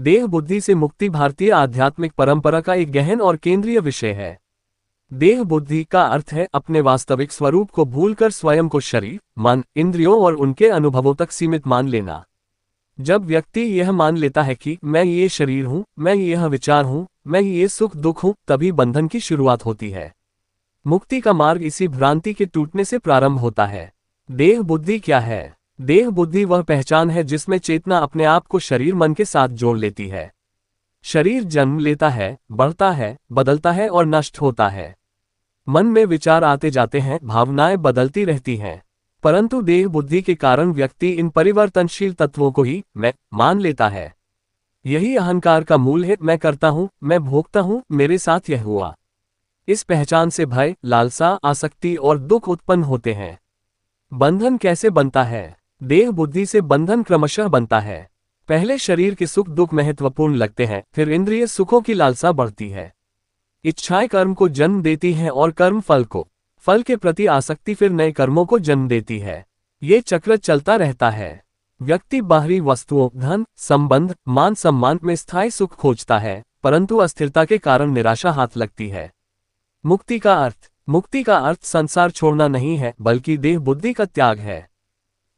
देह बुद्धि से मुक्ति भारतीय आध्यात्मिक परंपरा का एक गहन और केंद्रीय विषय है। देह बुद्धि का अर्थ है अपने वास्तविक स्वरूप को भूलकर स्वयं को शरीर, मन, इंद्रियों और उनके अनुभवों तक सीमित मान लेना। जब व्यक्ति यह मान लेता है कि मैं ये शरीर हूँ, मैं यह विचार हूँ, मैं ये सुख दुख हूँ, तभी बंधन की शुरुआत होती है। मुक्ति का मार्ग इसी भ्रांति के टूटने से प्रारंभ होता है। देह बुद्धि क्या है? देह बुद्धि वह पहचान है जिसमें चेतना अपने आप को शरीर मन के साथ जोड़ लेती है। शरीर जन्म लेता है, बढ़ता है, बदलता है और नष्ट होता है। मन में विचार आते जाते हैं, भावनाएं बदलती रहती हैं, परंतु देह बुद्धि के कारण व्यक्ति इन परिवर्तनशील तत्वों को ही मैं मान लेता है। यही अहंकार का मूल है। मैं करता हूँ, मैं भोगता हूँ, मेरे साथ यह हुआ। इस पहचान से भय, लालसा, आसक्ति और दुख उत्पन्न होते हैं। बंधन कैसे बनता है? देह बुद्धि से बंधन क्रमशः बनता है। पहले शरीर के सुख दुख महत्वपूर्ण लगते हैं, फिर इंद्रिय सुखों की लालसा बढ़ती है। इच्छाएं कर्म को जन्म देती हैं और कर्म फल को, फल के प्रति आसक्ति फिर नए कर्मों को जन्म देती है। ये चक्र चलता रहता है। व्यक्ति बाहरी वस्तुओं, धन, संबंध, मान सम्मान में स्थायी सुख खोजता है, परंतु अस्थिरता के कारण निराशा हाथ लगती है। मुक्ति का अर्थ? मुक्ति का अर्थ संसार छोड़ना नहीं है, बल्कि देह बुद्धि का त्याग है।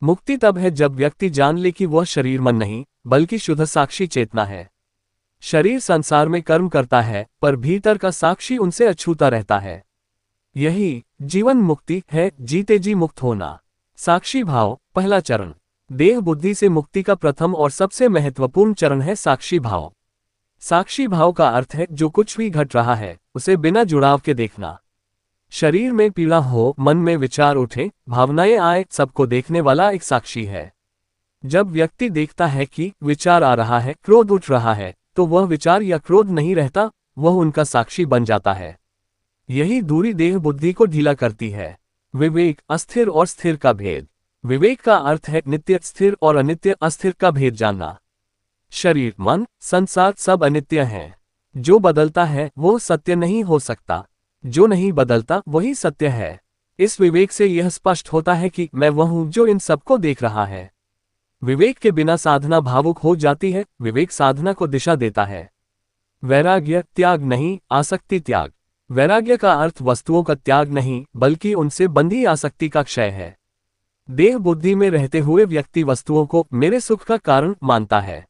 मुक्ति तब है जब व्यक्ति जान ले कि वह शरीर मन नहीं, बल्कि शुद्ध साक्षी चेतना है। शरीर संसार में कर्म करता है, पर भीतर का साक्षी उनसे अछूता रहता है। यही जीवन मुक्ति है, जीते जी मुक्त होना। साक्षी भाव, पहला चरण। देह बुद्धि से मुक्ति का प्रथम और सबसे महत्वपूर्ण चरण है साक्षी भाव। साक्षी भाव का अर्थ है जो कुछ भी घट रहा है उसे बिना जुड़ाव के देखना। शरीर में पीड़ा हो, मन में विचार उठे, भावनाएं आए, सबको देखने वाला एक साक्षी है। जब व्यक्ति देखता है कि विचार आ रहा है, क्रोध उठ रहा है, तो वह विचार या क्रोध नहीं रहता, वह उनका साक्षी बन जाता है। यही दूरी देह बुद्धि को ढीला करती है। विवेक, अस्थिर और स्थिर का भेद। विवेक का अर्थ है नित्य स्थिर और अनित्य अस्थिर का भेद जानना। शरीर, मन, संसार सब अनित्य हैं। जो बदलता है वो सत्य नहीं हो सकता, जो नहीं बदलता वही सत्य है। इस विवेक से यह स्पष्ट होता है कि मैं वह हूं जो इन सबको देख रहा है। विवेक के बिना साधना भावुक हो जाती है, विवेक साधना को दिशा देता है। वैराग्य, त्याग नहीं, आसक्ति त्याग। वैराग्य का अर्थ वस्तुओं का त्याग नहीं, बल्कि उनसे बंधी आसक्ति का क्षय है। देह बुद्धि में रहते हुए व्यक्ति वस्तुओं को मेरे सुख का कारण मानता है।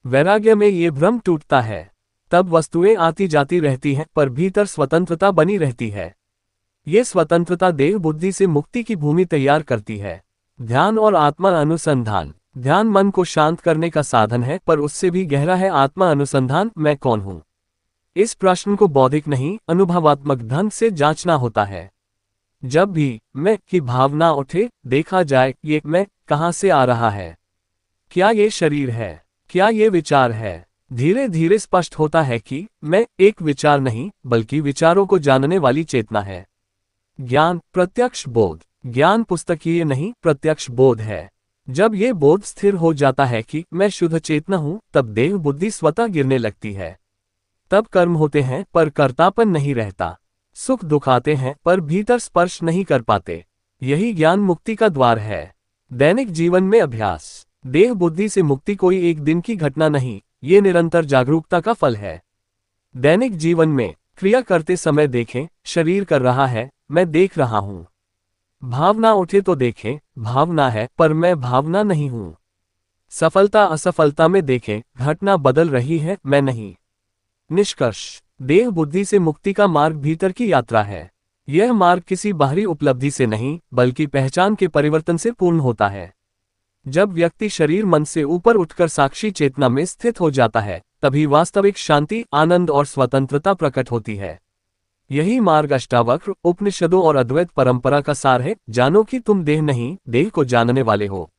वैराग्य में ये भ्रम टूटता है। तब वस्तुएं आती जाती रहती हैं, पर भीतर स्वतंत्रता बनी रहती है। ये स्वतंत्रता देह बुद्धि से मुक्ति की भूमि तैयार करती है। ध्यान और आत्मा अनुसंधान। ध्यान मन को शांत करने का साधन है, पर उससे भी गहरा है आत्मा अनुसंधान, मैं कौन हूं। इस प्रश्न को बौद्धिक नहीं, अनुभवात्मक ढंग से जांचना होता है। जब भी मैं की भावना उठे, देखा जाए ये मैं कहां से आ रहा है। क्या ये शरीर है? क्या ये विचार है? धीरे धीरे स्पष्ट होता है कि मैं एक विचार नहीं, बल्कि विचारों को जानने वाली चेतना है। ज्ञान, प्रत्यक्ष बोध। ज्ञान पुस्तकीय नहीं, प्रत्यक्ष बोध है। जब ये बोध स्थिर हो जाता है कि मैं शुद्ध चेतना हूं, तब देह बुद्धि स्वतः गिरने लगती है। तब कर्म होते हैं, पर कर्तापन नहीं रहता। सुख दुख आते हैं, पर भीतर स्पर्श नहीं कर पाते। यही ज्ञान मुक्ति का द्वार है। दैनिक जीवन में अभ्यास। देह बुद्धि से मुक्ति कोई एक दिन की घटना नहीं, ये निरंतर जागरूकता का फल है। दैनिक जीवन में क्रिया करते समय देखें, शरीर कर रहा है, मैं देख रहा हूं। भावना उठे तो देखें, भावना है, पर मैं भावना नहीं हूं। सफलता असफलता में देखें, घटना बदल रही है, मैं नहीं। निष्कर्ष, देह बुद्धि से मुक्ति का मार्ग भीतर की यात्रा है। यह मार्ग किसी बाहरी उपलब्धि से नहीं, बल्कि पहचान के परिवर्तन से पूर्ण होता है। जब व्यक्ति शरीर मन से ऊपर उठकर साक्षी चेतना में स्थित हो जाता है, तभी वास्तविक शांति, आनंद और स्वतंत्रता प्रकट होती है। यही मार्ग अष्टावक्र, उपनिषदों और अद्वैत परंपरा का सार है। जानो कि तुम देह नहीं, देह को जानने वाले हो।